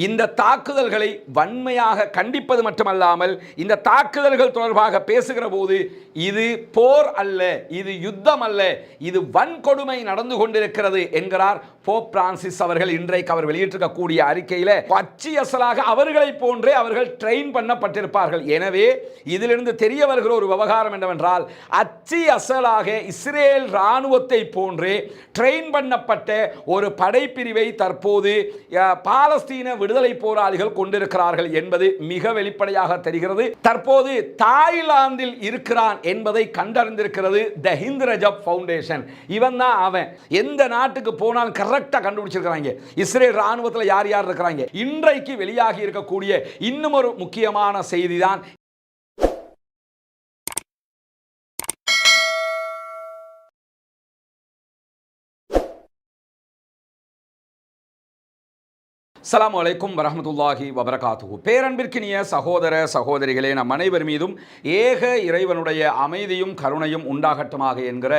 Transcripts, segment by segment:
இந்த தாக்குதல்களை வன்மையாக கண்டிப்பது மட்டுமல்லாமல் இந்த தாக்குதல்கள் தொடர்பாக பேசுகிற போது இது போர் அல்ல, இது யுத்தம் அல்ல, இது வன்கொடுமை நடந்து கொண்டிருக்கிறது என்கிறார் போப் பிரான்சிஸ் அவர்கள். இன்றைக்கு அவர் வெளியிட்டிருக்கக்கூடிய அறிக்கையில் பச்சை அசலாக அவர்களை போன்றே அவர்கள் ட்ரெயின் பண்ணப்பட்டிருப்பார்கள். எனவே இதிலிருந்து தெரிய வருகிற ஒரு விவகாரம் என்னவென்றால், அச்சு அசலாக இஸ்ரேல் இராணுவத்தை போன்றே ட்ரெயின் பண்ணப்பட்ட ஒரு படைப்பிரிவை தற்போது பாலஸ்தீன விடுதலை போராளிகள் கொண்டிருக்கிறார்கள் என்பது மிக வெளிப்படையாக தெரிகிறது. தற்போது தாய்லாந்தில் இருக்கிறான் என்பதை கண்டறிந்திருக்கிறது தி ஹிந்த் ரஜப் ஃபவுண்டேஷன். இவன் தான் அவன். எந்த நாட்டுக்கு போனாலும் கரெக்டா கண்டுபிடிச்சிருக்கிறாங்க இஸ்ரேல் ராணுவத்தில் யார் யார் இருக்கிறாங்க. இன்றைக்கு வெளியாகி இருக்கக்கூடிய இன்னும் ஒரு முக்கியமான செய்தி தான் அஸ்ஸலாமு அலைக்கும் வரஹ்மத்துல்லாஹி வபரகாத்துஹு. பேரன்பிற்கினிய சகோதர சகோதரிகளே, நம் அனைவர் மீதும் ஏக இறைவனுடைய அமைதியும் கருணையும் உண்டாகட்டுமாக என்கிற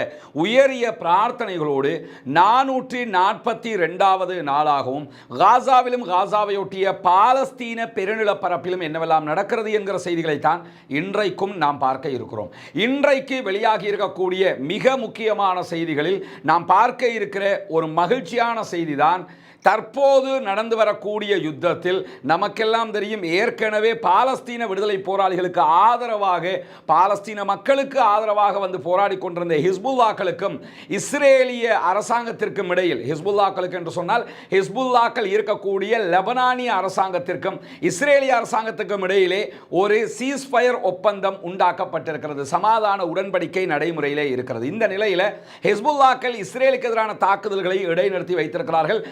உயரிய பிரார்த்தனைகளோடு 442வது நாளாகவும் காசாவிலும் காசாவையொட்டிய பாலஸ்தீன பெருநிலப்பரப்பிலும் என்னவெல்லாம் நடக்கிறது என்கிற செய்திகளைத்தான் இன்றைக்கும் நாம் பார்க்க இருக்கிறோம். இன்றைக்கு வெளியாகி இருக்கக்கூடிய மிக முக்கியமான செய்திகளில் நாம் பார்க்க இருக்கிற ஒரு மகிழ்ச்சியான செய்திதான், தற்போது நடந்து வரக்கூடிய யுத்தத்தில் நமக்கெல்லாம் தெரியும், ஏற்கனவே பாலஸ்தீன விடுதலை போராளிகளுக்கு ஆதரவாக, பாலஸ்தீன மக்களுக்கு ஆதரவாக வந்து போராடி கொண்டிருந்த ஹிஸ்புல்லாக்களுக்கும் இஸ்ரேலிய அரசாங்கத்திற்கும் இடையில், ஹிஸ்புல்லாக்களுக்கு என்று சொன்னால் ஹிஸ்புல்லாக்கள் இருக்கக்கூடிய லெபனானிய அரசாங்கத்திற்கும் இஸ்ரேலிய அரசாங்கத்துக்கும் இடையிலே ஒரு சீஸ்ஃபயர் ஒப்பந்தம் உண்டாக்கப்பட்டிருக்கிறது. சமாதான உடன்படிக்கை நடைமுறையிலே இருக்கிறது. இந்த நிலையில் ஹிஸ்புல்லாக்கள் இஸ்ரேலுக்கு எதிரான தாக்குதல்களை இடைநிறுத்தி வைத்திருக்கிறார்கள்.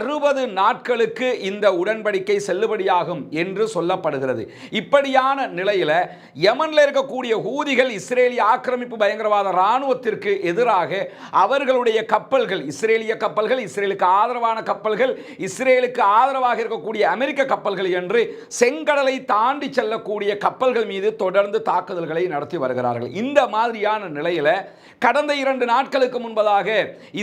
60 நாட்களுக்கு இந்த உடன்படிக்கை செல்லுபடியாகும் என்று சொல்லப்படுகிறது. இப்படியான நிலையில் யமனில் இருக்கக்கூடிய ஹூதிகள் இஸ்ரேலிய ஆக்கிரமிப்பு பயங்கரவாத இராணுவத்திற்கு எதிராக அவர்களுடைய கப்பல்கள், இஸ்ரேலிய கப்பல்கள், இஸ்ரேலுக்கு ஆதரவான கப்பல்கள், இஸ்ரேலுக்கு ஆதரவாக இருக்கக்கூடிய அமெரிக்க கப்பல்கள் என்று செங்கடலை தாண்டி செல்லக்கூடிய கப்பல்கள் மீது தொடர்ந்து தாக்குதல்களை நடத்தி வருகிறார்கள். இந்த மாதிரியான நிலையில் கடந்த 2 நாட்களுக்கு முன்பதாக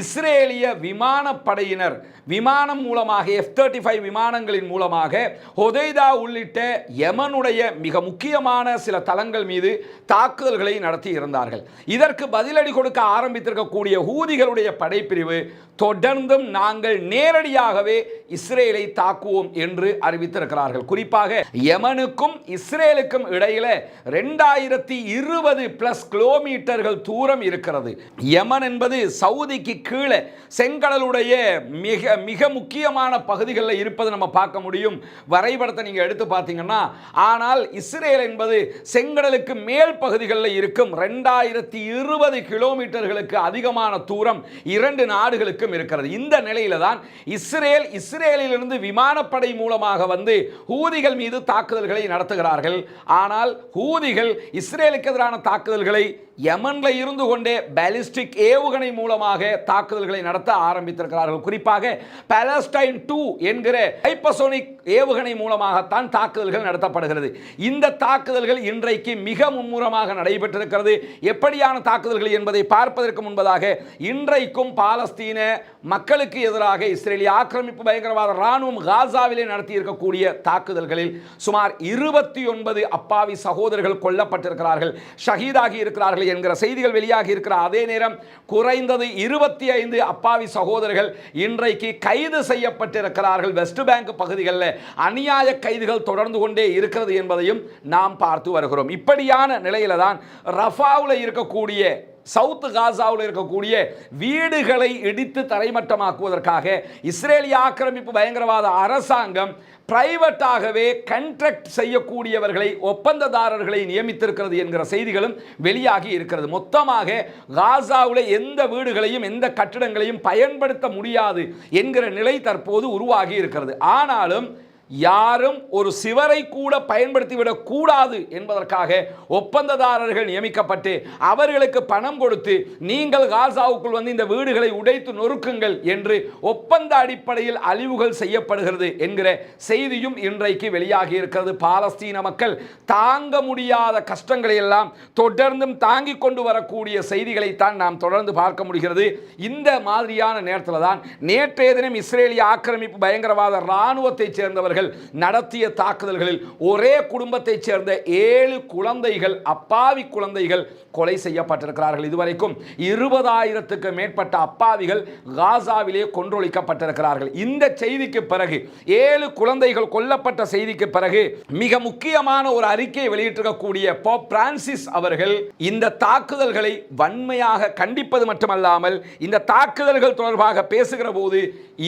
இஸ்ரேலிய விமானப்படையினர் விமானம் மூலமாக F-35 விமானங்களின் மூலமாக ஹொதைதா உள்ளிட்ட யமனுடைய மிக முக்கியமான சில தளங்கள் மீது தாக்குதல்களை நடத்தி இருந்தார்கள். இதற்கு பதிலடி கொடுக்க ஆரம்பித்திருக்கக்கூடிய ஹூதிகளுடைய படைப்பிரிவு தொடர்ந்தும் நாங்கள் நேரடியாகவே இஸ்ரேலை தாக்குவோம் என்று அறிவித்திருக்கிறார்கள். குறிப்பாக யமனுக்கும் இஸ்ரேலுக்கும் இடையில 2020+ கிலோமீட்டர்கள் தூரம் இருக்கிறது. யமன் என்பது சவுதிக்கு கீழே செங்கடலுடைய மிக மிக முக்கியமான பகுதிகளில் இருப்பது நம்ம பார்க்க முடியும், வரைபடத்தை நீங்க எடுத்து பார்த்தீங்கன்னா. ஆனால் இஸ்ரேல் என்பது செங்கடலுக்கு மேல் பகுதிகளில் இருக்கும் 2020 கிலோமீட்டர்களுக்கு அதிகமான தூரம் 2 நாடுகளுக்கு இருக்கிறது. இந்த நிலையில தான் இஸ்ரேலிலிருந்து விமானப்படை மூலமாக வந்து ஹூதிகள் மீது தாக்குதல்களை நடத்துகிறார்கள். ஆனால் ஹூதிகள் இஸ்ரேலுக்கு எதிரான தாக்குதல்களை யமன்ல இருந்து கொண்டே பாலிஸ்டிக் ஏவுகணை மூலமாக தாக்குதல்களை நடத்த ஆரம்பித்திருக்கிறார்கள். குறிப்பாக பாலஸ்டைன் 2 என்கிற ஹைப்பர்சோனிக் ஏவுகணை மூலமாகத்தான் தாக்குதல்கள் நடத்தப்படுகிறது. இந்த தாக்குதல்கள் இன்றைக்கு மிக மும்முரமாக நடைபெற்றிருக்கிறது. எப்படியான தாக்குதல்கள் என்பதை பார்ப்பதற்கு முன்பதாக இன்றைக்கும் பாலஸ்தீன மக்களுக்கு எதிராக இஸ்ரேலிய ஆக்கிரமிப்பு பயங்கரவாத இராணுவம் காசாவிலே நடத்தி இருக்கக்கூடிய தாக்குதல்களில் சுமார் 29 அப்பாவி சகோதரர்கள் கொல்லப்பட்டிருக்கிறார்கள், ஷஹீதாகி இருக்கிறார்கள் என்கிற செய்திகள் வெளியாகி இருக்கிற அதே நேரம் குறைந்தது 25 அப்பாவி சகோதரர்கள் இன்றைக்கு கைது செய்யப்பட்டிருக்கிறார்கள். வெஸ்ட் பேங்க் பகுதிகளில் அநியாய கைதுகள் தொடர்ந்து கொண்டே இருக்கிறது என்பதையும் நாம் பார்த்து வருகிறோம். இப்படியான நிலையில தான் ரஃபாவில் இருக்கக்கூடிய, சவுத் காசாவில் இருக்கக்கூடிய வீடுகளை இடித்து தரைமட்டமாக்குவதற்காக இஸ்ரேலிய ஆக்கிரமிப்பு பயங்கரவாத அரசாங்கம் பிரைவேட்டாகவே கண்ட்ராக்ட் செய்யக்கூடியவர்களை, ஒப்பந்ததாரர்களை நியமித்திருக்கிறது என்கிற செய்திகளும் வெளியாகி இருக்கிறது. மொத்தமாக காசாவில் எந்த வீடுகளையும் எந்த கட்டிடங்களையும் பயன்படுத்த முடியாது என்கிற நிலை தற்போது உருவாகி இருக்கிறது. ஆனாலும் யாரும் ஒரு சிவரை கூட பயன்படுத்திவிடக் கூடாது என்பதற்காக ஒப்பந்ததாரர்கள் நியமிக்கப்பட்டு அவர்களுக்கு பணம் கொடுத்து நீங்கள் காசாவுக்குள் வந்து இந்த வீடுகளை உடைத்து நொறுக்குங்கள் என்று ஒப்பந்த அடிப்படையில் அழிவுகள் செய்யப்படுகிறது என்கிற செய்தியும் இன்றைக்கு வெளியாகி இருக்கிறது. பாலஸ்தீன மக்கள் தாங்க முடியாத கஷ்டங்களை எல்லாம் தொடர்ந்தும் தாங்கிக் கொண்டு வரக்கூடிய செய்திகளைத்தான் நாம் தொடர்ந்து பார்க்க முடிகிறது. இந்த மாதிரியான நேரத்தில் தான் நேற்றைய தினம் இஸ்ரேலிய ஆக்கிரமிப்பு பயங்கரவாத இராணுவத்தைச் சேர்ந்தவர்கள் அவர்கள் நடத்திய தாக்குதல்களில் ஒரே குடும்பத்தைச் சேர்ந்த 7 குழந்தைகள், அப்பாவி குழந்தைகள் கொலை செய்யப்பட்டிருக்கிறார்கள். இதுவரைக்கும் 20,000க்கு மேற்பட்ட அப்பாவிகள் காசாவிலே கொன்றொழிக்கப்பட்டிருக்கிறார்கள். இந்த செய்திக்கு பிறகு 7 குழந்தைகள் கொல்லப்பட்ட செய்திக்கு பிறகு மிக முக்கியமான ஒரு அறிக்கையை வெளியிட்டிருக்கக்கூடிய போப் பிரான்சிஸ் அவர்கள் இந்த தாக்குதல்களை வன்மையாக கண்டிப்பது மட்டுமல்லாமல் இந்த தாக்குதல்கள் தொடர்பாக பேசுகிற போது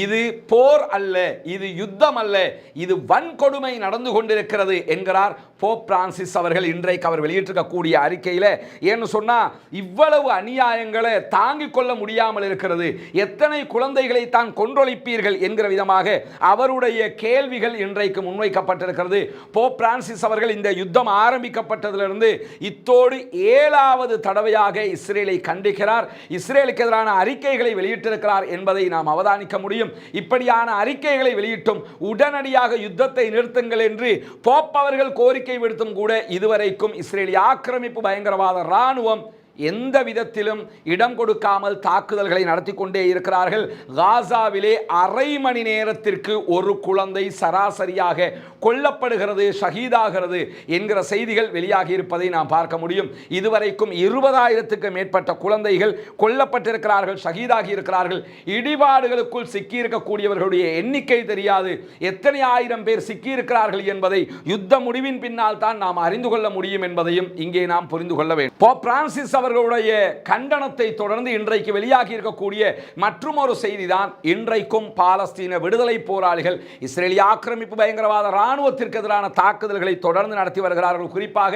இது போர் அல்ல, இது யுத்தம் அல்ல, இது வன்கொடுமை நடந்து கொண்டிருக்கிறது என்கிறார் போப் பிரான்சிஸ் அவர்கள். இன்றைக்கு அவர் வெளியிட்டிருக்கக்கூடிய அறிக்கையில் ஏன்னு சொன்னா இவ்வளவு அநியாயங்களை தாங்கிக் கொள்ள முடியாமல் இருக்கிறது, எத்தனை குழந்தைகளை தான் கொன்றொழிப்பீர்கள் என்கிற விதமாக அவருடைய கேள்விகள் இன்றைக்கு முன்வைக்கப்பட்டிருக்கிறது. போப் பிரான்சிஸ் அவர்கள் இந்த யுத்தம் ஆரம்பிக்கப்பட்டதிலிருந்து இத்தோடு 7வது தடவையாக இஸ்ரேலை கண்டிக்கிறார், இஸ்ரேலுக்கு எதிரான அறிக்கைகளை வெளியிட்டிருக்கிறார் என்பதை நாம் அவதானிக்க முடியும். இப்படியான அறிக்கைகளை வெளியிட்டும் உடனடியாக யுத்தத்தை நிறுத்துங்கள் என்று போப் அவர்கள் கோரிக்கை விடுத்தும் கூட இதுவரைக்கும் இஸ்ரேலிய ஆக்கிரமிப்பு பயங்கரவாத இராணுவம் எந்த விதத்திலும் இடம் கொடுக்காமல் தாக்குதல்களை நடத்தி கொண்டே இருக்கிறார்கள். காசாவிலே அரை மணி நேரத்திற்கு ஒரு குழந்தை சராசரியாக கொல்லப்படுகிறது, ஷஹீதாகிறது என்கிற செய்திகள் வெளியாகி இருப்பதை நாம் பார்க்க முடியும். இதுவரைக்கும் 20,000க்கு மேற்பட்ட குழந்தைகள் கொல்லப்பட்டிருக்கிறார்கள், ஷஹீதாகி இருக்கிறார்கள். இடிபாடுகளுக்குள் சிக்கியிருக்கக்கூடியவர்களுடைய எண்ணிக்கை தெரியாது, எத்தனை ஆயிரம் பேர் சிக்கியிருக்கிறார்கள் என்பதை யுத்த முடிவின் பின்னால் தான் நாம் அறிந்து கொள்ள முடியும் என்பதையும் இங்கே நாம் புரிந்து கொள்ள வேண்டும். போப் பிரான்சிஸ் அவர்களுடைய கண்டனத்தை தொடர்ந்து இன்றைக்கு வெளியாகி இருக்கக்கூடிய மற்றொரு செய்திதான், இன்றைக்கும் பாலஸ்தீன விடுதலை போராளிகள் இஸ்ரேலிய ஆக்கிரமிப்பு பயங்கரவாத இராணுவத்திற்கு எதிரான தாக்குதல்களை தொடர்ந்து நடத்தி வருகிறார்கள். குறிப்பாக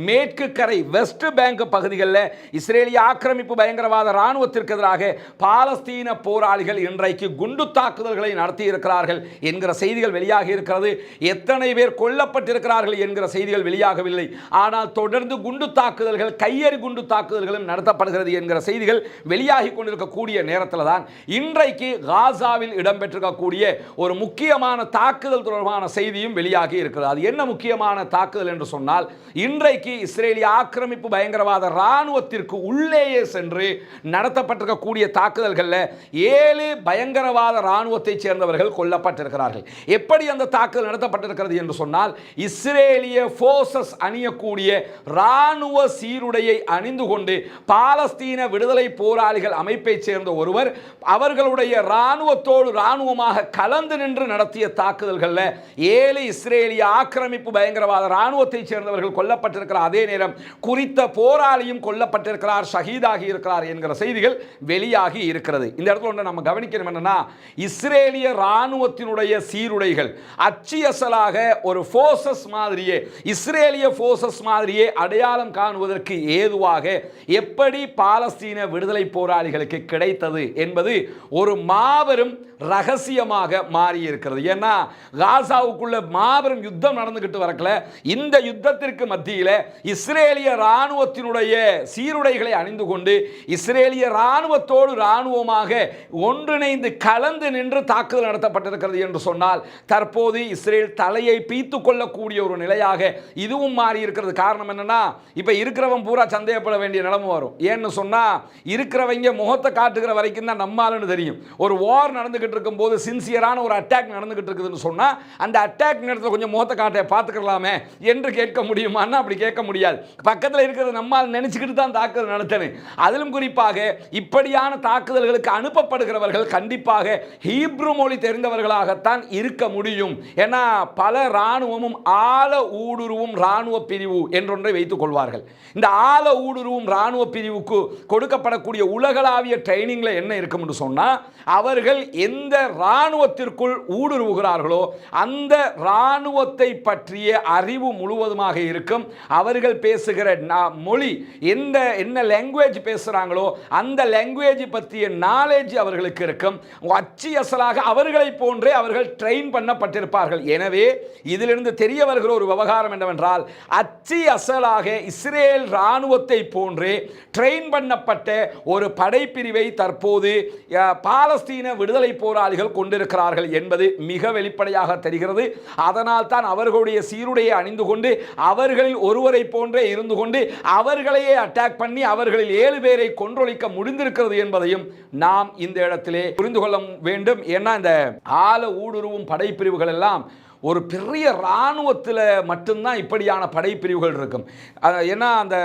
மேற்கு கரை வெஸ்ட் பேங்க் பகுதிகளில் இஸ்ரேலிய ஆக்கிரமிப்பு பயங்கரவாத இராணுவத்திற்கு எதிராக பாலஸ்தீன போராளிகள் இன்றைக்கு குண்டு தாக்குதல்களை நடத்தி இருக்கிறார்கள் என்கிற செய்திகள் வெளியாகி இருக்கிறது. எத்தனை பேர் கொல்லப்பட்டிருக்கிறார்கள் என்கிற செய்திகள் வெளியாகவில்லை. ஆனால் தொடர்ந்து குண்டு தாக்குதல்கள், கையெறி குண்டு தாக்குதல்களும் நடத்தப்படுகிறது என்கிற செய்திகள் வெளியாகி கொண்டிருக்கக்கூடிய நேரத்தில் தான் இன்றைக்கு காசாவில் இடம்பெற்றிருக்கக்கூடிய ஒரு முக்கியமான தாக்குதல் தொடர்பான செய்தியும் வெளியாகி இருக்கிறது. அது என்ன முக்கியமான தாக்குதல் என்று சொன்னால், இன்றைக்கு இஸ்ரேலிய ஆக்கிரமிப்பு பயங்கரவாத இராணுவத்திற்கு உள்ளேயே சென்று நடத்தப்பட்டிருக்கக்கூடிய தாக்குதல்களில் 7 பயங்கரவாத இராணுவத்தை சேர்ந்தவர்கள் கொல்லப்பட்டிருக்கிறார்கள். எப்படி அந்த தாக்குதல் நடத்தப்பட்டிருக்கிறது என்று சொன்னால், இஸ்ரேலிய போர்சஸ் அணியக்கூடிய இராணுவ சீருடையை அணிந்து கொண்டு பாலஸ்தீன விடுதலை போராளிகள் அமைப்பை சேர்ந்த ஒருவர் அவர்களுடைய இராணுவத்தோடு இராணுவமாக கலந்து நின்று நடத்திய தாக்குதல்களில் 7 இஸ்ரேலிய ஆக்கிரமிப்பு பயங்கரவாத இராணுவத்தை சேர்ந்தவர்கள் கொல்லப்பட்டிருக்கிற அதே நேரம் குறித்த போராளியும் கொல்லப்பட்டிருக்கிறார், ஷஹீதாகி இருக்கிறார் என்கிற செய்திகள் வெளியாகி இருக்கிறது. இந்த இடத்துல ஒன்று நம்ம கவனிக்கணும் என்னன்னா, இஸ்ரேலிய இராணுவத்தினுடைய சீருடைகள் அச்சியசலாக ஒரு போர்சஸ் மாதிரியே, இஸ்ரேலிய போர்சஸ் மாதிரியே அடையாளம் காணுவதற்கு ஏதுவாக எப்படி பாலஸ்தீன விடுதலை போராளிகளுக்கு கிடைத்தது என்பது ஒரு மாபெரும் ரகசியமாக மாறி இருக்கிறது. ஏன்னா காசாவுக்குள்ள மாபெரும் யுத்தம் நடந்துகிட்டு வரக்கல, இந்த யுத்தத்திற்கு மத்தியில் இஸ்ரேலிய இராணுவத்தினுடைய சீருடைகளை அணிந்து கொண்டு இஸ்ரேலிய இராணுவத்தோடு இராணுவமாக ஒன்றிணைந்து கலந்து நின்று தாக்குதல் நடத்தப்பட்டிருக்கிறது என்று சொன்னால் தற்போது இஸ்ரேல் தலையை பீத்து கொள்ளக்கூடிய ஒரு நிலையாக இதுவும் மாறி இருக்கிறது. காரணம் என்னன்னா, இப்ப இருக்கிறவன் பூரா சந்தேகப்பட வேண்டிய நிலைமை வரும். ஏன்னு சொன்னா, இருக்கிறவங்க முகத்தை காட்டுகிற வரைக்கும் தான் நம்மாலுன்னு தெரியும். ஒரு வார் நடந்துகிட்டு இருக்கும் போது சின்சியரான ஒரு அட்டாக் நடந்துகிட்டு இருக்குதுன்னு சொன்னா அந்த அட்டாக் நேரத்தில் கொஞ்சம் முகத்தை காட்ட பார்த்துக்கலாமே என்று கேட்க முடியுமான்னா அப்படி கேட்க முடியாது. பக்கத்தில் இருக்கிறது நம்மால் நினைச்சுக்கிட்டு தான் தாக்குதல் நடத்தணும். அதிலும் குறிப்பாக இப்படியான தாக்குதல்களுக்கு அனுப்பப்படுகிறவர்கள் கண்டிப்பாக ஹீப்ரு மொழி தெரிந்தவர்களாகத்தான் இருக்க முடியும். ஏன்னா பல இராணுவமும் ஆழ ஊடுருவும் இராணுவ பிரிவு என்றொன்றை வைத்துக் கொள்வார்கள். இந்த ஆழ ஊடுருவும் இராணுவ பிரிவுக்கு கொடுக்கப்படக்கூடிய உலகளாவிய ட்ரைனிங்ல என்ன இருக்கும் என்று சொன்னா, அவர்கள் எந்த இராணுவத்திற்குள் ஊடுருவுகிறார்களோ அந்த இராணுவத்தை பற்றிய அறிவு முழுவதுமாக இருக்கும். அவர்கள் பேசுகிற மொழி என்ன லாங்குவேஜ் பேசுறாங்களோ அந்த லாங்குவேஜ் பற்றிய நாலேஜ் அவர்களுக்கு இருக்கும். அச்சு அசலாக அவர்களை போன்றே அவர்கள் ட்ரெயின் பண்ணப்பட்டிருப்பார்கள். எனவே இதிலிருந்து தெரிய வருகிற ஒரு விவகாரம் என்னவென்றால், அச்சு அசலாக இஸ்ரேல் இராணுவத்தை போன்றே ட்ரெயின் பண்ணப்பட்ட ஒரு படைப்பிரிவை தற்போது பாலஸ்தீன விடுதலை போராளிகள் கொண்டிருக்கிறார்கள் என்பது மிக வெளிப்படையாக தெரிகிறது. அதனால் தான் அவர்களுடைய சீருடையை அணிந்து கொண்டு அவர்களில் ஒருவரை போன்றே இருந்து கொண்டு அவர்களையே அட்டாக் பண்ணி அவர்களில் 7 பேரை கொன்றொழிக்க முடிந்திருக்கிறது என்பதையும் நாம் இந்த இடத்திலே புரிந்து கொள்ள வேண்டும். ஏன்னா இந்த ஆழ ஊடுருவும் படைப்பிரிவுகள் எல்லாம் ஒரு பெரிய இராணுவத்தில் மட்டும்தான் இப்படியான படைப்பிரிவுகள் இருக்கும். ஏன்னா அந்த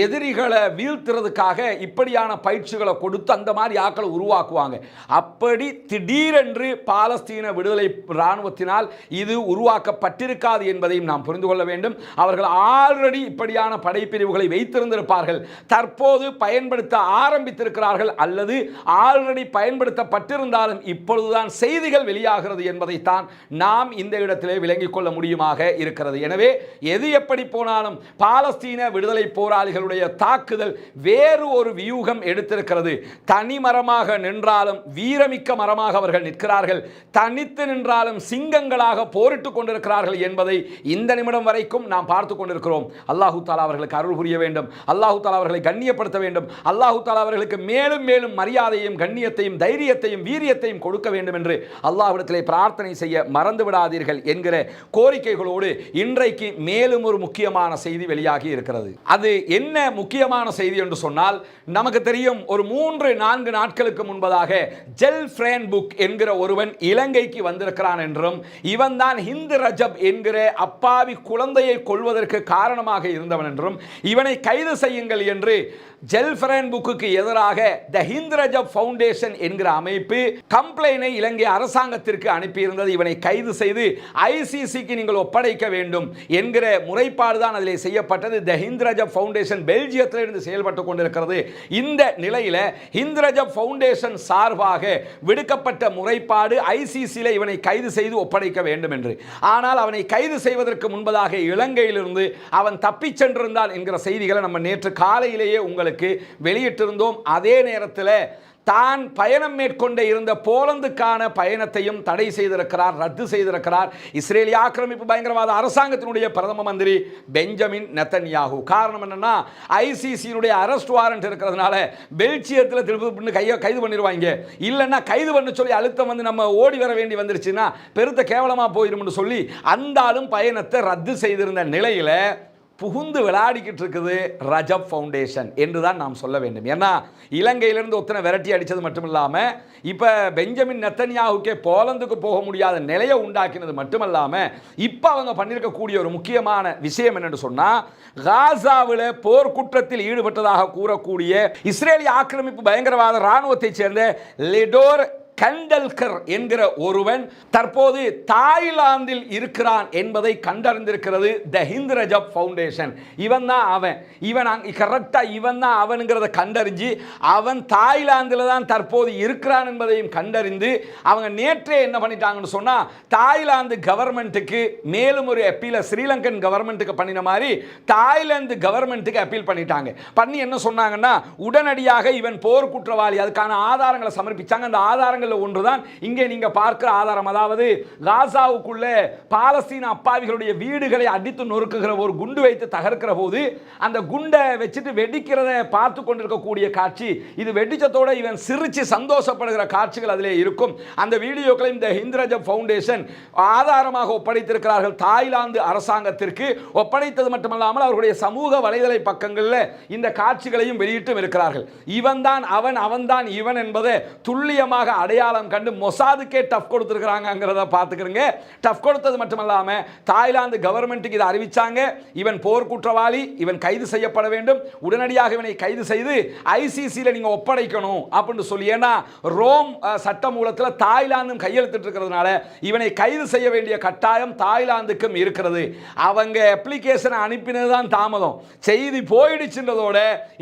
எதிரிகளை வீழ்த்துறதுக்காக இப்படியான பயிற்சிகளை கொடுத்து அந்த மாதிரி ஆக்களை உருவாக்குவாங்க. அப்படி திடீரென்று பாலஸ்தீன விடுதலை இராணுவத்தினால் இது உருவாக்கப்பட்டிருக்காது என்பதையும் நாம் புரிந்து கொள்ள வேண்டும். அவர்கள் ஆல்ரெடி இப்படியான படைப்பிரிவுகளை வைத்திருந்திருப்பார்கள், தற்போது பயன்படுத்த ஆரம்பித்திருக்கிறார்கள், அல்லது ஆல்ரெடி பயன்படுத்தப்பட்டிருந்தாலும் இப்பொழுதுதான் செய்திகள் வெளியாகிறது என்பதைத்தான் நாம் இந்த இடத்திலே விளங்கிக் கொள்ள முடியுமாக இருக்கிறது. எனவே எது எப்படி போனாலும் பாலஸ்தீன விடுதலை போராளிகளுடைய தாக்குதல் வேறு ஒரு வியூகம் எடுத்திருக்கிறது. தனி மரமாக நின்றாலும் வீரமிக்க மரமாக அவர்கள் நிற்கிறார்கள், தனித்து நின்றாலும் சிங்கங்களாக போரிட்டுக் கொண்டிருக்கிறார்கள் என்பதை இந்த நிமிடம் வரைக்கும் நாம் பார்த்து கொண்டிருக்கிறோம். அல்லாஹு தஆலா அவர்களுக்கு அருள் புரிய வேண்டும், அல்லாஹு தஆலா அவர்களை கண்ணியப்படுத்த வேண்டும், அல்லாஹு தஆலா அவர்களுக்கு மேலும் மேலும் மரியாதையும் கண்ணியத்தையும் தைரியத்தையும் வீரியத்தையும் கொடுக்க வேண்டும் என்று அல்லாஹ்விடத்திலே பிரார்த்தனை செய்ய மறந்து விடாதீர்கள் என்கிற கோரிக்கைகளோடு இன்றைக்கு மேலும் ஒரு முக்கியமான செய்தி வெளியாகி இருக்கிறது. அது என்ன முக்கியமான செய்தி என்று சொன்னால், நமக்கு தெரியும் ஒரு 3-4 நாட்களுக்கு முன்பதாக ஜெல்ஃப்ரேன் புக் என்கிற ஒருவன் இலங்கைக்கு வந்திருக்கிறான் என்றும், இவன் தான் ஹிந்து ரஜப் என்கிற அப்பாவி குழந்தையை கொல்வதற்கு காரணமாக இருந்தவன் என்றும், இவனை கைது செய்யுங்கள் என்று ஜெல்ஃப்ரேன் புக்கு எதிராக த ஹிந்து ரஜப் ஃபவுண்டேஷன் என்கிற அமைப்பு கம்ப்ளைனை இலங்கை அரசாங்கத்திற்கு அனுப்பியிருந்தது. இவனை கைது செய்து ஐசிசிக்கு நீங்கள் ஒப்படைக்க வேண்டும் என்கிற முறைப்பாடு தான் அதில் செய்யப்பட்டது. த ஹிந்து ரஜப் ஃபவுண்டேஷன் பெல்ஜியத்தில் இருந்து செயல்பட்டு கொண்டிருக்கிறது. இந்த நிலையில் ஹிந்து ரஜப் ஃபவுண்டேஷன் சார்பாக விடுக்கப்பட்ட முறைப்பாடு ஐசிசியில் இவனை கைது செய்து ஒப்படைக்க வேண்டும் என்று. ஆனால் அவனை கைது செய்வதற்கு முன்பதாக இலங்கையிலிருந்து அவன் தப்பிச் சென்றிருந்தான் என்கிற செய்திகளை நம்ம நேற்று காலையிலேயே உங்களுக்கு வெளியிட்டிருந்தோம். அதே நேரத்தில் தான் பயணம் மேற்கொண்ட இருந்த போலந்துக்கான பயணத்தையும் தடை செய்திருக்கிறார், ரத்து செய்திருக்கிறார் இஸ்ரேலிய ஆக்கிரமிப்பு பயங்கரவாத அரசாங்கத்தினுடைய பிரதம மந்திரி பெஞ்சமின் நெத்தன்யாகு. காரணம் என்னன்னா, ஐசிசியினுடைய அரெஸ்ட் வாரண்ட் இருக்கிறதுனால பெல்ஜியத்தில் திருப்பி கைது பண்ணிடுவாங்க, இல்லைன்னா கைது பண்ண சொல்லி அழுத்தம் வந்து நம்ம ஓடி வர வேண்டி வந்துருச்சுன்னா பெருத்த கேவலமாக போயிடும் சொல்லி அந்த ஆளும் பயணத்தை ரத்து செய்திருந்த நிலையில் புகுந்து விளையாடிக்கிட்டு இருக்குது ரஜப் ஃபவுண்டேஷன் என்று தான் நாம் சொல்ல வேண்டும். ஏன்னா இலங்கையிலிருந்து ஒத்தனை விரட்டி அடித்தது மட்டும் இல்லாமல் இப்போ பெஞ்சமின் நெத்தன்யாகுக்கே போலந்துக்கு போக முடியாத நிலையை உண்டாக்கினது மட்டுமல்லாமல் இப்போ அவங்க பண்ணியிருக்கக்கூடிய ஒரு முக்கியமான விஷயம் என்னென்னு சொன்னால், காசாவில் போர்க்குற்றத்தில் ஈடுபட்டதாக கூறக்கூடிய இஸ்ரேலிய ஆக்கிரமிப்பு பயங்கரவாத இராணுவத்தைச் சேர்ந்த லெடோர் கண்டல்கர் என்கிற ஒருவன் தற்போது தாய்லாந்தில் இருக்கிறான் என்பதை கண்டறிந்திருக்கிறது த ஹிந்து ரஜப் ஃபவுண்டேஷன். இவன் தான் அவனுங்கிறத கண்டறிஞ்சு அவன் தாய்லாந்தில் தான் தற்போது இருக்கிறான் என்பதையும் கண்டறிந்து அவங்க நேற்றே என்ன பண்ணிட்டாங்கன்னு சொன்னால், தாய்லாந்து கவர்மெண்ட்டுக்கு மேலும் ஒரு அப்பீலை ஸ்ரீலங்கன் கவர்மெண்ட்டுக்கு பண்ணின மாதிரி தாய்லாந்து கவர்மெண்ட்டுக்கு அப்பீல் பண்ணிட்டாங்க. பண்ணி என்ன சொன்னாங்கன்னா, உடனடியாக இவன் போர் குற்றவாளி, அதுக்கான ஆதாரங்களை சமர்ப்பிச்சாங்க. அந்த ஆதாரங்கள் ஒன்றுதான் இங்கே நீங்க பார்க்கிற ஆதாரம். அதாவது காசாவுக்குள்ள பாலஸ்தீன அப்பாவிகளுடைய வீடுகளை அடித்து நொறுக்குகிற ஒரு குண்டு வைத்து தகர்க்கிற போது அந்த குண்டை வச்சுட்டு வெடிக்கிறத பார்த்து கொண்டிருக்கக்கூடிய காட்சி, இது வெடிச்சத்தோட இவன் சிரிச்சு சந்தோஷப்படுகிற காட்சிகள் அதிலே இருக்கும். அந்த வீடியோக்களை இந்த ஹிந்து ரஜப் ஃபவுண்டேஷன் ஆதாரமாக ஒப்படைத்திருக்கிறார்கள் தாய்லாந்து அரசாங்கத்திற்கு. ஒப்படைத்தது மட்டுமல்லாமல் அவர்களுடைய சமூக வலைதள பக்கங்களில் இந்த காட்சிகளையும் வெளியிட்டும் இருக்கிறார்கள். இவன் தான் அவன் தான் இவன் என்பதை துல்லியமாக அடையாளம் கண்டு மொசாதுக்கே டஃப் கொடுத்திருக்கிறாங்கிறத பார்த்துக்கிறங்க. டஃப் கொடுத்தது மட்டுமல்லாம தாய்லாந்து கவர்மெண்ட்டுக்கு இதை அறிவிச்சாங்க. இவன் போர் குற்றவாளி, இவன் கைது செய்யப்பட வேண்டும், உடனடியாக இவனை கைது செய்து ஐசிசியில் நீங்க ஒப்படைக்கணும் அப்படின்னு சொல்லி. ஏன்னா ரோம் சட்டமூலத்தில் தாய்லாந்தும் கையெழுத்திட்டு இருக்கிறதுனால இவனை கைது செய்ய வேண்டிய கட்டாயம் தாய்லாந்துக்கும் இருக்கிறது. அவங்க அப்ளிகேஷனை அனுப்பினதுதான் தாமதம், செய்தி போயிடுச்சுன்றதோட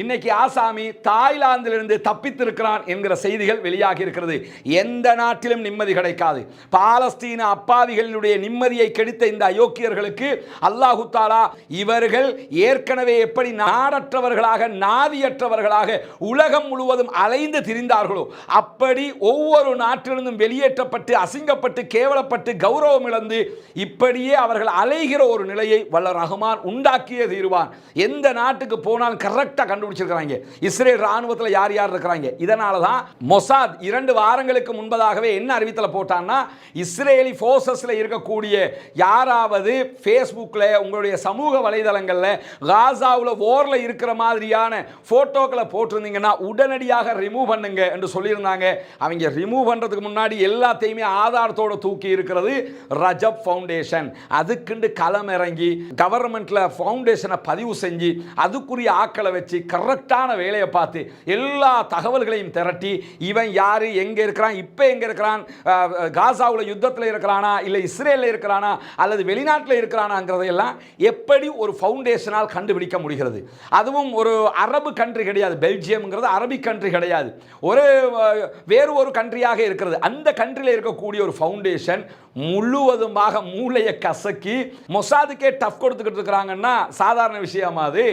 இன்னைக்கு ஆசாமி தாய்லாந்திலிருந்து தப்பித்திருக்கிறான் என்கிற செய்திகள் வெளியாகி இருக்கிறது. எந்த நாட்டிலும் நிம்மதி கிடைக்காது. பாலஸ்தீன அப்பாவிகளுடைய நிம்மதியை கெடுத்த இந்த அயோக்கியர்களுக்கு அல்லாஹு தஆலா இவர்கள் ஏற்கனவே எப்படி நாடற்றவர்களாக நாதியற்றவர்களாக உலகம் முழுவதும் அலைந்து திரிந்தார்களோ அப்படி ஒவ்வொரு நாட்டிலிருந்தும் வெளியேற்றப்பட்டு அசிங்கப்பட்டு கேவலப்பட்டு கௌரவம் இழந்து இப்படியே அவர்கள் அலைகிற ஒரு நிலையை வல்ல ரஹ்மான் உண்டாக்கியே தீருவான். எந்த நாட்டுக்கு போனாலும் கரெக்டாக கண்டுபிடிச்சிருக்கிறாங்க இஸ்ரேல் ராணுவத்தில் யார் யார் இருக்கிறாங்க. இதனால தான் மொசாத் 2 வாரங்கள் வாரங்களுக்கு முன்பதாகவே என்ன அறிவித்தலை போட்டான்னா, இஸ்ரேலி ஃபோர்ஸஸ்ல இருக்கக்கூடிய யாராவது ஃபேஸ்புக்கில் உங்களுடைய சமூக வலைதளங்களில் காசாவில் வாரில் இருக்கிற மாதிரியான ஃபோட்டோக்களை போட்டிருந்தீங்கன்னா உடனடியாக ரிமூவ் பண்ணுங்க என்று சொல்லியிருந்தாங்க. அவங்க ரிமூவ் பண்ணுறதுக்கு முன்னாடி எல்லாத்தையுமே ஆதாரத்தோடு தூக்கி இருக்கிறது ரஜப் ஃபவுண்டேஷன். அதுக்குண்டு களம் இறங்கி கவர்மெண்ட்டில் ஃபவுண்டேஷனை பதிவு செஞ்சு அதுக்குரிய ஆக்களை வச்சு கரெக்டான வேலையை பார்த்து எல்லா தகவல்களையும் திரட்டி இவன் யார், எங்கே இருக்கிறான், இப்போ எங்கே இருக்கிறான், காசாவில் யுத்தத்தில் இருக்கிறானா இல்லை இஸ்ரேலில் இருக்கிறானா அல்லது வெளிநாட்டில் இருக்கிறானாங்கிறதையெல்லாம் எப்படி ஒரு ஃபவுண்டேஷனால் கண்டுபிடிக்க முடிகிறது. அதுவும் ஒரு அரபு கண்ட்ரி கிடையாது, பெல்ஜியம்ங்கிறது அரபிக் கண்ட்ரி கிடையாது, வேறு ஒரு கண்ட்ரியாக இருக்கிறது. அந்த கண்ட்ரியில் இருக்கக்கூடிய ஒரு ஃபவுண்டேஷன் முழுவதுமாக மூளையை கசக்கி மொசாதுக்கே டஃப் கொடுத்துக்கிட்டு இருக்கிறாங்கன்னா சாதாரண விஷயமா அது?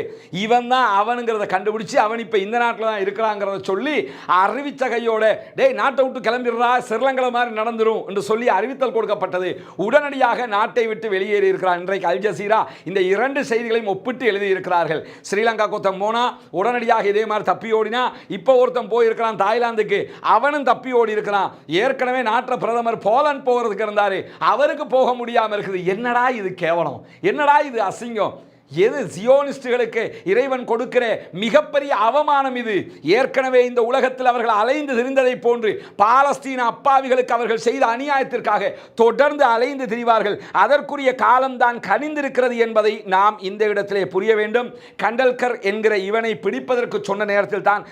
இவன் தான் அவனுங்கிறத கண்டுபிடிச்சு அவன் இப்போ இந்த நாட்டில் தான் இருக்கிறாங்கிறத சொல்லி அறிவித்த கையோட டேய் நாட்டை விட்டு கிளம்பிடுறா, ஸ்ரீலங்கா மாதிரி நடந்துரும் என்று சொல்லி அறிவித்தல் கொடுக்கப்பட்டது. உடனடியாக நாட்டை விட்டு வெளியேறி இருக்கிறார். இன்றைக்கு அல் ஜசீரா இந்த இரண்டு செய்திகளையும் ஒப்பிட்டு எழுதியிருக்கிறார்கள். ஸ்ரீலங்கா ஒருத்தன் போனா உடனடியாக இதே மாதிரி தப்பி ஓடினா, இப்போ ஒருத்தன் போயிருக்கிறான் தாய்லாந்துக்கு, அவனும் தப்பி ஓடி இருக்கிறான். ஏற்கனவே நாட்டு பிரதமர் போலந்து போகிறதுக்கு இருந்தார், அவருக்கு போக முடியாமல் இருக்குது. என்னடா இது கேவலம், என்னடா இது அசிங்கம், எது சியோனிஸ்டுகளுக்கு இறைவன் கொடுக்கிற மிகப்பெரிய அவமானம் இது. ஏற்கனவே இந்த உலகத்தில் அவர்கள் அலைந்து திரிந்ததை போன்று பாலஸ்தீன அப்பாவிகளுக்கு அவர்கள் செய்த அநியாயத்திற்காக தொடர்ந்து அலைந்து திரிவார்கள். அதற்குரிய காலம்தான் கனிந்திருக்கிறது என்பதை நாம் இந்த இடத்திலே புரிய வேண்டும். கண்டல்கர் என்கிற இவனை பிடிப்பதற்கு சொன்ன நேரத்தில் தான்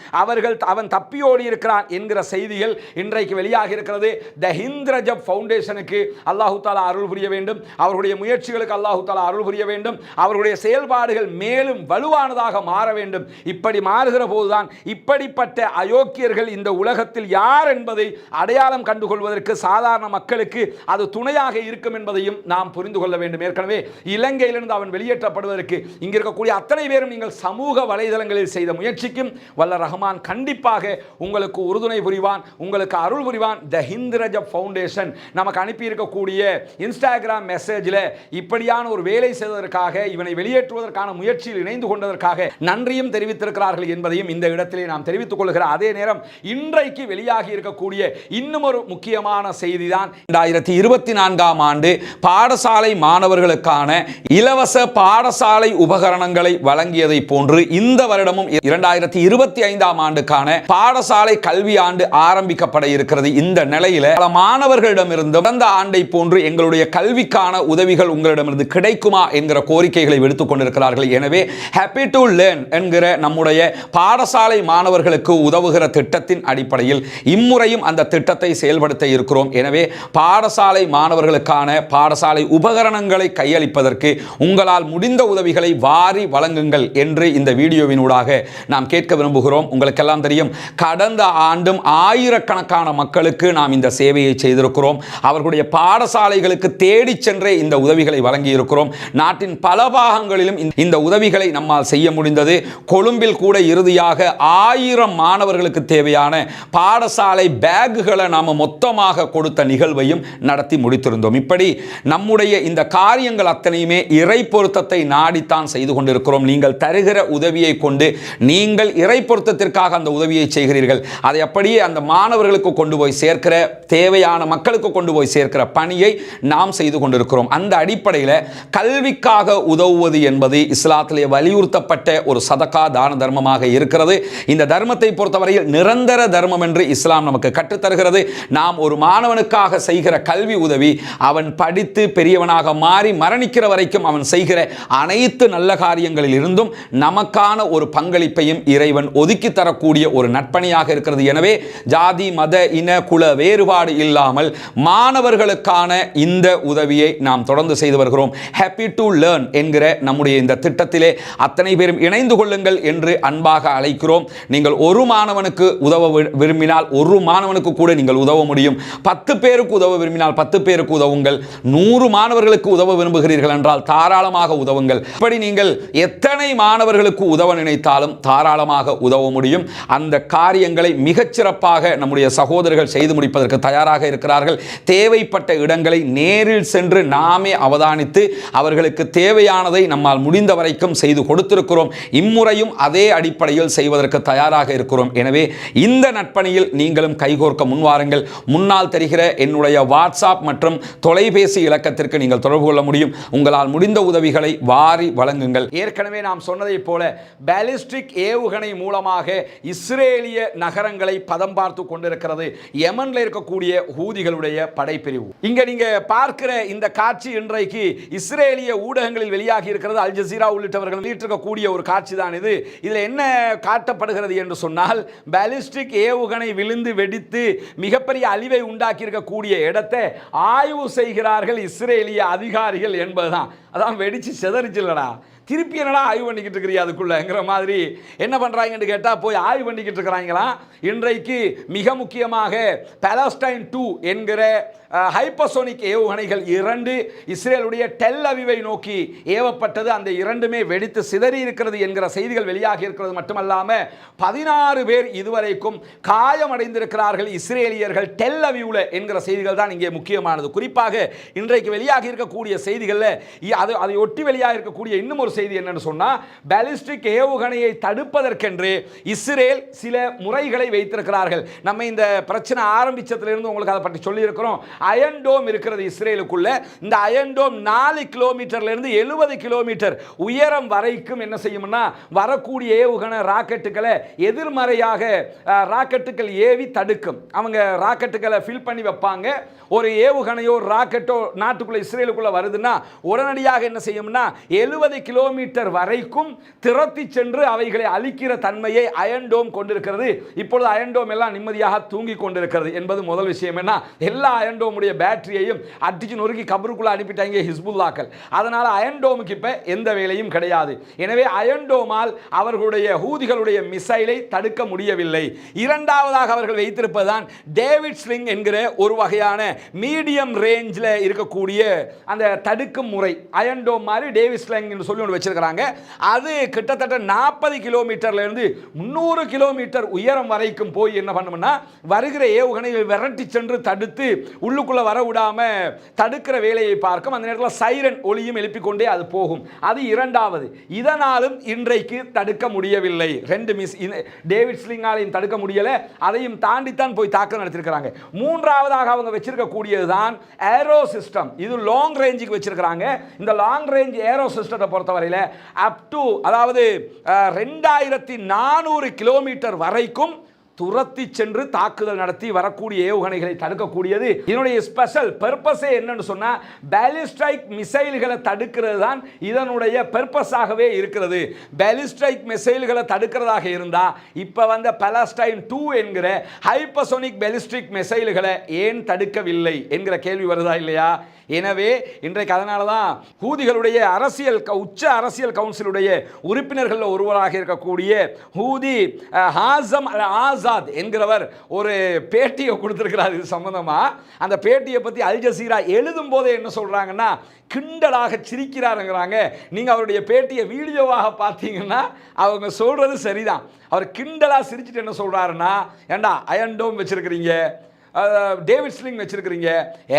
அவன் தப்பியோடி இருக்கிறான் என்கிற செய்திகள் இன்றைக்கு வெளியாக இருக்கிறது. த ஹிந்த் ரஜப் ஃபவுண்டேஷனுக்கு அல்லாஹு தாலா அருள் புரிய வேண்டும், அவர்களுடைய முயற்சிகளுக்கு அல்லாஹு தாலா அருள் புரிய வேண்டும், அவர்களுடைய செயல்பாடுகள் மேலும் வலுவானதாக மாற வேண்டும். இப்படி மாறுகிற போதுதான் இப்படிப்பட்ட அயோக்கியர்கள் இந்த உலகத்தில் யார் என்பதை அடையாளம் கண்டுகொள்வதற்கு சாதாரண மக்களுக்கு அது துணையாக இருக்கும் என்பதையும் நாம் புரிந்து கொள்ள வேண்டும். ஏற்கனவே இலங்கையிலிருந்து அவன் வெளியேற்றப்படுவதற்கு இங்க இருக்கக்கூடிய அத்தனை பேரும் நீங்கள் சமூக வலைதளங்களில் செய்த முயற்சிக்கும் வல்ல ரஹ்மான் கண்டிப்பாக உங்களுக்கு உறுதுணை புரிவான், உங்களுக்கு அருள் புரிவான். த ஹிந்த் ரஜப் ஃபவுண்டேஷன் நமக்கு அனுப்பி இருக்கக்கூடிய இன்ஸ்டாகிராம் மெசேஜில் இப்படியான ஒரு வேலை செய்வதற்காக இவனை வெளியேற்றுவதற்கான முயற்சியில் இணைந்து கொண்டதற்காக நன்றியும் தெரிவித்திருக்கிறார்கள் என்பதையும் இந்த இடத்திலே நாம் தெரிவித்துக் கொள்கிற அதே நேரம் இன்றைக்கு வெளியாகி இருக்கக்கூடிய இன்னும் ஒரு முக்கியமான செய்தி தான் 2024ஆம் ஆண்டு பாடசாலை மாணவர்களுக்கான இலவச பாடசாலை உபகரணங்களை வழங்கியதை போன்று இந்த வருடமும் 2025ஆம் ஆண்டுக்கான பாடசாலை கல்வி ஆண்டு ஆரம்பிக்கப்பட இருக்கிறது. இந்த நிலையில பல மாணவர்களிடமிருந்து கடந்த ஆண்டை போன்று எங்களுடைய கல்விக்கான உதவிகள் உங்களிடமிருந்து கிடைக்குமா என்கிற கோரிக்கைகளை எடுத்துக் கொண்டிருக்கிறார்கள். எனவே ஹாப்பி டு லேர்ன் என்கிற நம்முடைய பாடசாலை மாணவர்களுக்கு உதவுகிற திட்டத்தின் அடிப்படையில் இம்முறையும் அந்த திட்டத்தை செயல்படுத்த இருக்கிறோம். எனவே பாடசாலை மாணவர்களுக்கான பாடசாலை உபகரணங்களை கையளிப்பதற்கு உங்களால் முடிந்த உதவிகளை வாரி வழங்குங்கள் என்று இந்த வீடியோவினூடாக நாம் கேட்க விரும்புகிறோம். உங்களுக்கெல்லாம் தெரியும், கடந்த ஆண்டும் ஆயிரக்கணக்கான மக்களுக்கு நாம் இந்த சேவையை செய்திருக்கிறோம். அவர்களுடைய பாடசாலைகளுக்கு தேடி சென்றே இந்த உதவிகளை வழங்கி இருக்கிறோம். நாட்டின் பல பாகங்களிலும் இந்த உதவிகளை நம்மால் செய்ய முடிந்தது. கொழும்பில் கூட இறுதியாக 1000 மாணவர்களுக்கு தேவையான பாடசாலை பேக்குகளை நாம் மொத்தமாக கொடுத்த நிகழ்வையும் நடத்தி முடித்திருந்தோம். இப்படி நம்முடைய இந்த காரியங்கள் அத்தனையுமே இறை பொருத்தத்தை நாடித்தான் செய்து கொண்டிருக்கிறோம். நீங்கள் தருகிற உதவியை கொண்டு நீங்கள் இறை பொருத்தத்திற்காக அந்த உதவியை செய்கிறீர்கள். அதை அப்படியே அந்த மாணவர்களுக்கு கொண்டு போய் சேர்க்கிற, தேவையான மக்களுக்கு கொண்டு போய் சேர்க்கிற பணியை நாம் செய்து கொண்டிருக்கிறோம். அந்த அடிப்படையில் கல்விக்காக உதவுவது என்பது இஸ்லாத்திலே வலியுறுத்தப்பட்ட ஒரு சதகா தான தர்மமாக இருக்கிறது. இந்த தர்மத்தை பொறுத்தவரையில் நிரந்தர தர்மம் என்று இஸ்லாம் நமக்கு கற்றுத்தருகிறது. நாம் ஒரு மாணவனுக்காக செய்கிற கல்வி உதவி அவன் படித்து பெரியவனாக மாறி மரணிக்கிற வரைக்கும் அவன் செய்கிற அனைத்து நல்ல காரியங்களில் இருந்தும் நமக்கான ஒரு பங்களிப்பையும் இறைவன் ஒதுக்கி தரக்கூடிய ஒரு நட்பணியாக இருக்கிறது. எனவே ஜாதி மத இன குல வேறுபாடு இல்லாமல் மாணவர்களுக்கான இந்த உதவியை நாம் தொடர்ந்து செய்து வருகிறோம். ஹாப்பி டு லேர்ன் என்கிற நம்முடைய இந்த திட்டத்திலே அத்தனை பேரும் இணைந்து கொள்ளுங்கள் என்று அன்பாக அழைக்கிறோம். நீங்கள் ஒரு மாணவனுக்கு உதவ விரும்பினால் ஒரு மாணவனுக்கு கூட நீங்கள் உதவ முடியும். 10 பேருக்கு உதவ விரும்பினால் 10 பேருக்கு உதவுங்கள். 100 மாணவர்களுக்கு உதவ விரும்புகிறீர்கள் என்றால் தாராளமாக உதவுங்கள். இப்படி நீங்கள் எத்தனை மாணவர்களுக்கு உதவ நினைத்தாலும் தாராளமாக உதவ முடியும். அந்த காரியங்களை மிகச்சிறப்பாக நம்முடைய சகோதரர்கள் செய்து முடிப்பதற்கு தயாராக இருக்கிறார்கள். தேவைப்பட்ட இடங்களை நேரில் சென்று நாமே அவதானித்து அவர்களுக்கு தேவையானதை நம்ம நம்மால் முடிந்த வரைக்கும் செய்து கொடுத்திருக்கிறோம். இம்முறையும் அதே அடிப்படையில் செய்வதற்கு தயாராக இருக்கிறோம். எனவே இந்த நட்பணியில் நீங்களும் கைகோர்க்க முன்வாருங்கள். முன்னால் தெரிகிற என்னுடைய வாட்ஸ்அப் மற்றும் தொலைபேசி இலக்கத்திற்கு நீங்கள் தொடர்பு கொள்ள முடியும். உங்களால் முடிந்த உதவிகளை வாரி வழங்குங்கள். ஏற்கனவே நாம் சொன்னதை போல பாலிஸ்டிக் ஏவுகணை மூலமாக இஸ்ரேலிய நகரங்களை பதம் பார்த்து கொண்டிருக்கிறது யமன்ல இருக்கக்கூடிய ஹூதிகளுடைய படைப்பிரிவு. இங்க நீங்க பார்க்கிற இந்த காட்சி இன்றைக்கு இஸ்ரேலிய ஊடகங்களில் வெளியாகி இருக்கிறது. அல் ஜசீரா உள்ளிட்டவர்கள் வெளியிட்டிருக்கக்கூடிய ஒரு காட்சி தான் இது. இதில் என்ன காட்டப்படுகிறது என்று சொன்னால், பாலிஸ்டிக் ஏவுகணை விழுந்து வெடித்து மிகப்பெரிய அழிவை உண்டாக்கி இருக்கக்கூடிய இடத்தை ஆய்வு செய்கிறார்கள் இஸ்ரேலிய அதிகாரிகள் என்பதுதான். அதான் வெடிச்சு செதறிச்சில்லடா, திருப்பி என்னடா ஆய்வு பண்ணிக்கிட்டு இருக்கிறீங்க அதுக்குள்ளங்கிற மாதிரி என்ன பண்ணுறாங்கன்னு கேட்டால் போய் ஆய்வு பண்ணிக்கிட்டு இருக்கிறாங்களாம். இன்றைக்கு மிக முக்கியமாக பாலஸ்டைன் 2 என்கிற ஹைப்பர்சோனிக் ஏவுகணைகள் 2 இஸ்ரேலுடைய டெல் அவிவை நோக்கி ஏவப்பட்டது. அந்த 2மே வெடித்து சிதறி இருக்கிறது என்கிற செய்திகள் வெளியாகி இருக்கிறது. மட்டுமல்லாமல் 16 பேர் இதுவரைக்கும் காயமடைந்திருக்கிறார்கள் இஸ்ரேலியர்கள் டெல் அவிவில் என்கிற செய்திகள் தான் இங்கே முக்கியமானது. குறிப்பாக இன்றைக்கு வெளியாகி இருக்கக்கூடிய செய்திகளில் அதை ஒட்டி வெளியாக இருக்கக்கூடிய இன்னும் ஒரு செய்தி என்னன்னு சொன்னா, பாலிஸ்டிக் ஏவுகணையை தடுப்பதற்கென்று இஸ்ரேல் சில முறைகளை வைத்திருக்கிறார்கள். நம்ம இந்த பிரச்சனை ஆரம்பிச்சதிலிருந்து உங்களுக்கு அதை பற்றி சொல்லி இருக்கிறோம். அயன் டோம் இருக்கிறது இஸ்ரேலுக்குள்ள. இந்த அயன் டோம் 4 கிலோமீட்டர்ல இருந்து 70 கிலோமீட்டர் உயரம் வரைக்கும் என்ன செய்யும்னா, வரக்கூடிய ஏவுகணை ராக்கெட்டுகளை எதிர்மறையாக ராக்கெட்டுகள் ஏவி தடுக்கும். அவங்க ராக்கெட்டுகளை ஃபில் பண்ணி வைப்பாங்க. ஒரு ஏவுகணையோ ராக்கெட்டோ நாட்டுக்குள்ள இஸ்ரேலுக்குள்ள வருதுன்னா உடனடியாக என்ன செய்யும்னா 70 கிலோமீட்டர் வரைக்கும் திரட்டி சென்று அவைகளை அழிக்கிற தன்மையை அயன் டோம் கொண்டிருக்கிறது. இப்பொழுது அயன் டோம் எல்லாம் நிம்மதியாக தூங்கி கொண்டிருக்கிறது என்பது முதல் விஷயம். என்ன, எல்லா அயன் டோமுடைய பேட்டரியையும் அடிச்சு நொறுக்கி கபருக்குள்ள அனுப்பிட்டாங்க ஹிஸ்புல்லாக்கள். அதனால அயன் டோமுக்கு இப்ப எந்த வேலையும் கிடையாது. எனவே அயன் டோமால் அவர்களுடைய ஹூதிகளுடைய மிசைலை தடுக்க முடியவில்லை. இரண்டாவதாக அவர்கள் வைத்திருப்பதுதான் டேவிட் ஸ்லிங் என்கிற ஒரு வகையான மீடியம் ரேஞ்சில் இருக்கக்கூடிய அந்த தடுக்கும் முறை. அயன் டோம் மாதிரி டேவிட் ஸ்லிங் சொல்லி ஒன்று வச்சிருக்கிறாங்க. அது கிட்டத்தட்ட 40 கிலோமீட்டர்ல இருந்து 300 கிலோமீட்டர் உயரம் வரைக்கும் போய் என்ன பண்ணும்னா வருகிற ஏவுகணையை விரட்டி சென்று தடுத்து உள்ளுக்குள்ள வர விடாம தடுக்கிற வேலையை பார்க்கும். அந்த நேரத்தில் சைரன் ஒளியும் எழுப்பிக் கொண்டே அது போகும். அது இரண்டாவது. இதனாலும் இன்றைக்கு தடுக்க முடியவில்லை. 2 மிஸ் டேவிட் ஸ்லிங்காலையும் தடுக்க முடியல. அதையும் தாண்டித்தான் போய் தாக்குதல் நடத்திருக்கிறாங்க. மூன்றாவதாக அவங்க வச்சிருக்கக்கூடியதுதான் ஏரோ சிஸ்டம். இது லாங் ரேஞ்சுக்கு வச்சிருக்கிறாங்க. இந்த லாங் ரேஞ்ச் ஏரோ சிஸ்டத்தை பொறுத்தவரையில் அப் டு அதாவது 2400 கிலோமீட்டர் வரைக்கும் துரத்தி சென்று தாக்குதல் நடத்தி வரக்கூடிய ஏவுகணைகளை தடுக்கக்கூடியது. இதனுடைய ஸ்பெஷல் பர்பஸே என்னன்னு சொன்னா, பாலிஸ்டிக் மிசைல்களை தடுக்கிறது தான் இதனுடைய பர்பஸாகவே இருக்கிறது. பாலிஸ்டிக் மிசைல்களை தடுக்கிறதாக இருந்தா இப்ப வந்த பாலஸ்டைன் 2 என்கிற ஹைப்பர்சோனிக் பாலிஸ்டிக் மிசைல்களை ஏன் தடுக்கவில்லை என்கிற கேள்வி வருதா இல்லையா? எனவே இன்றைக்கு அதனால தான் ஹூதிகளுடைய உச்ச அரசியல் கவுன்சிலுடைய உறுப்பினர்கள் ஒருவராக இருக்கக்கூடிய ஹூதி ஹாசம் ஆசாத் என்கிறவர் ஒரு பேட்டியை கொடுத்திருக்கிறார். இது சம்பந்தமா அந்த பேட்டியை பற்றி அல் ஜசீரா எழுதும் போதே என்ன சொல்றாங்கன்னா, கிண்டலாக சிரிக்கிறாருங்கிறாங்க. நீங்க அவருடைய பேட்டியை வீடியோவாக பார்த்தீங்கன்னா அவங்க சொல்றது சரிதான். அவர் கிண்டலா சிரிச்சுட்டு என்ன சொல்றாருன்னா, ஏண்டா அயன் டோம் வச்சிருக்கிறீங்க, டேவிட் ஸ்லிங் வச்சிருக்கிறீங்க,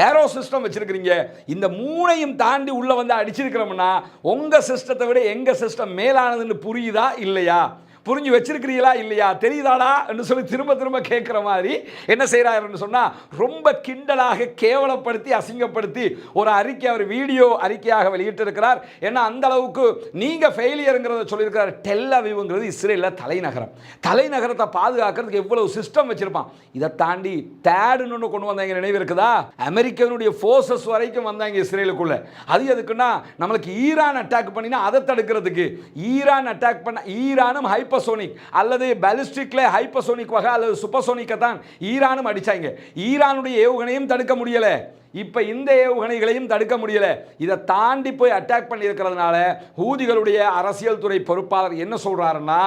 ஏரோ சிஸ்டம் வச்சிருக்கிறீங்க, இந்த மூணையும் தாண்டி உள்ள வந்து அடிச்சிருக்கிறோம்னா உங்க சிஸ்டத்தை விட எங்க சிஸ்டம் மேலானதுன்னு புரியுதா இல்லையா? புரிஞ்சு வச்சிருக்கிறீங்களா இல்லையா, தெரியுதாடா என்று சொல்லி திரும்ப திரும்ப கேட்குற மாதிரி என்ன செய்கிறாருன்னு சொன்னால், ரொம்ப கிண்டலாக கேவலப்படுத்தி அசிங்கப்படுத்தி ஒரு அறிக்கை அவர் வீடியோ அறிக்கையாக வெளியிட்டிருக்கிறார். ஏன்னா அந்த அளவுக்கு நீங்கள் ஃபெயிலியருங்கிறத சொல்லியிருக்கிறார். டெல் அவிவ்ங்கிறது இஸ்ரேலில் தலைநகரத்தை பாதுகாக்கிறதுக்கு எவ்வளவு சிஸ்டம் வச்சிருப்பான். இதை தாண்டி தேடுன்னு ஒன்று கொண்டு வந்தாங்க, நினைவு இருக்குதா? அமெரிக்கனுடைய ஃபோர்ஸஸ் வரைக்கும் வந்தாங்க இஸ்ரேலுக்குள்ள. அது எதுக்குன்னா, நம்மளுக்கு ஈரான் அட்டாக் பண்ணினா அதை தடுக்கிறதுக்கு. ஈரான் அட்டாக் பண்ண ஈரானும் ஹைப்பர்சோனிக் அல்லது பாலிஸ்டிக்ல ஹைப்பர்சோனிக் வகை அல்லது சூப்பர்சோனிக்கை தான் ஈரானும் அடிச்சாங்க. ஈரானுடைய ஏவுகணையும் தடுக்க முடியல, இப்ப இந்த ஏவுகணைகளையும் தடுக்க முடியல. இதை தாண்டி போய் அட்டாக் பண்ணி இருக்கிறதுனால ஹூதிகளுடைய அரசியல் துறை பொறுப்பாளர் என்ன சொல்றாருன்னா,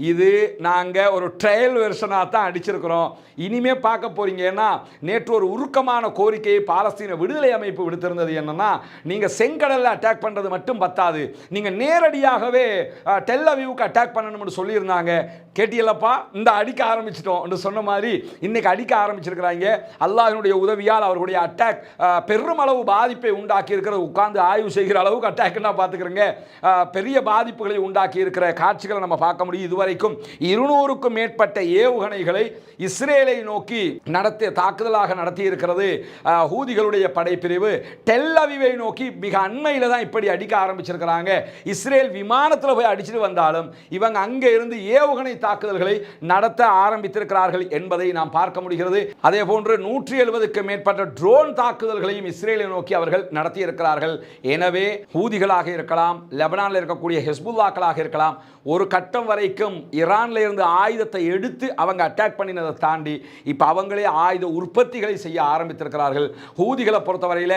இது நாங்கள் ஒரு ட்ரையல் வெர்ஷனாக தான் அடிச்சிருக்கிறோம், இனிமே பார்க்க போறீங்க. ஏன்னா நேற்று ஒரு உருக்கமான கோரிக்கையை பாலஸ்தீன விடுதலை அமைப்பு விடுத்திருந்தது. என்னன்னா, நீங்கள் செங்கடலில் அட்டாக் பண்ணுறது மட்டும் பத்தாது, நீங்கள் நேரடியாகவே டெல் அவீவுக்கு அட்டாக் பண்ணணும்னு சொல்லியிருந்தாங்க. கேட்டியல்லப்பா, இந்த அடிக்க ஆரம்பிச்சிட்டோம் என்று சொன்ன மாதிரி இன்னைக்கு அடிக்க ஆரம்பிச்சிருக்கிறாங்க. அல்லாஹ்வினுடைய உதவியால் அவர்களுடைய அட்டாக் பெருமளவு பாதிப்பை உண்டாக்கி இருக்கிறது. உட்கார்ந்து ஆய்வு செய்கிற அளவுக்கு அட்டாக்னா பார்த்துக்கிறேங்க, பெரிய பாதிப்புகளை உண்டாக்கி இருக்கிற காட்சிகளை நம்ம பார்க்க முடியும். இதுவரைக்கும் 200க்கும் மேற்பட்ட ஏவுகணைகளை இஸ்ரேலை நோக்கி தாக்குதலாக நடத்தி இருக்கிறது ஹூதிகளுடைய படைப்பிரிவு. டெல் அவீவை நோக்கி மிக அண்மையில் தான் இப்படி அடிக்க ஆரம்பிச்சிருக்கிறாங்க. இஸ்ரேல் விமானத்தில் போய் அடிச்சுட்டு வந்தாலும் இவங்க அங்கே இருந்து ஏவுகணை தாக்குதல்களை நடத்த ஆரம்பித்திருக்கிறார்கள் என்பதை நாம் பார்க்க முடிகிறது. அதே போன்று 170க்கும் மேற்பட்ட ட்ரோன் தாக்குதல்களையும் இஸ்ரேலை நோக்கி அவர்கள் நடத்தி இருக்கிறார்கள். எனவே ஹூதிகளாக இருக்கலாம், லெபனானில் இருக்கக்கூடிய ஹெஸ்புல்லாக்களாக இருக்கலாம், ஒரு கட்டம் வரைக்கும் ஈரான்ல இருந்து ஆயுதத்தை எடுத்து அவங்க அட்டாக் பண்ணினதை தாண்டி இப்போ அவங்களே ஆயுத உற்பத்திகளை செய்ய ஆரம்பித்திருக்கிறார்கள். ஹூதிகளை பொறுத்தவரையில்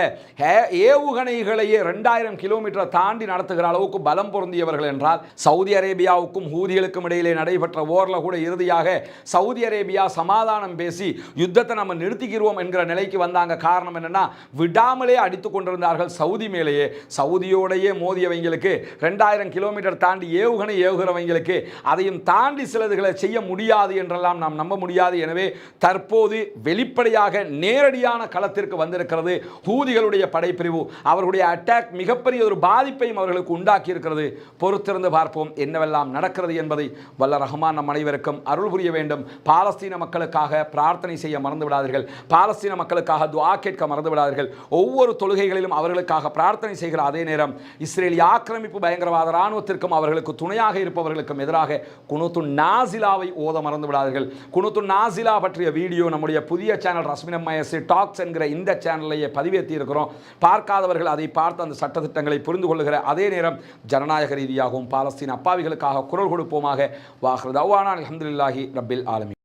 ஏவுகணைகளையே 2000 கிலோமீட்டரை தாண்டி நடத்துகிற அளவுக்கு பலம் பொருந்தியவர்கள் என்றால், சவுதி அரேபியாவுக்கும் ஹூதிகளுக்கும் இடையிலே நடைபெற்ற போரில் கூட இறுதியாக சவுதி அரேபியா சமாதானம் பேசி யுத்தத்தை நம்ம நிறுத்திக்கிறோம் என்கிற நிலைக்கு வந்தாங்க. காரணம் என்னன்னா, விடாமலே அடித்துக் கொண்டிருந்தார்கள் சவுதி மேலேயே. சவுதியோடையே மோதியவங்களுக்கு 2000 கிலோமீட்டர் தாண்டி ஏவுகணை ஏவுகிறவங்களுக்கு அதையும் தாண்டி சிலதுகளை செய்ய முடியாது என்றெல்லாம் நாம் நம்ப முடியாது. எனவே தற்போது வெளிப்படையாக நேரடியான களத்திற்கு வந்திருக்கிறது ஹூதிகளுடைய படைப்பிரிவு. அவர்களுடைய அட்டாக் மிகப்பெரிய ஒரு பாதிப்பையும் அவர்களுக்கு உண்டாக்கி இருக்கிறது. பொறுத்திருந்து பார்ப்போம் என்னவெல்லாம் நடக்கிறது என்பதை. வல்ல ரஹ்மான் நம் அனைவருக்கும் அருள் புரிய வேண்டும். பாலஸ்தீன மக்களுக்காக பிரார்த்தனை செய்ய மறந்து விடாதீர்கள். பாலஸ்தீன மக்களுக்காக துஆ கேட்க மறந்து விடாதீர்கள். ஒவ்வொரு தொழுகைகளிலும் அவர்களுக்காக பிரார்த்தனை செய்கிற அதே நேரம் இஸ்ரேலிய ஆக்கிரமிப்பு பயங்கரவாத இராணுவத்திற்கும் அவர்களுக்கு துணையாக இருப்பவர்களுக்கும் எதிராக குனூத்து நாசிலாவை ஓத மறந்து விடாதீர்கள். குனூத்து நாசிலா பற்றிய வீடியோ நம்முடைய புதிய சேனல் ரஸ்மினம்மையசி டாக்ஸ் என்கிற இந்த சேனலையே பதிவேற்றி இருக்கிறோம். பார்க்காதவர்கள் அதை பார்த்து அந்த சட்டத்திட்டங்களை புரிந்து கொள்ளுகிற அதே நேரம் ஜனநாயக ரீதியாகவும் பாலஸ்தீன அப்பாவிகளுக்காக குரல் கொடுப்போமாக. வாஹ்ரு தஅவானா அல்ஹம்துலில்லாஹி ரப்பில் ஆலமீன்.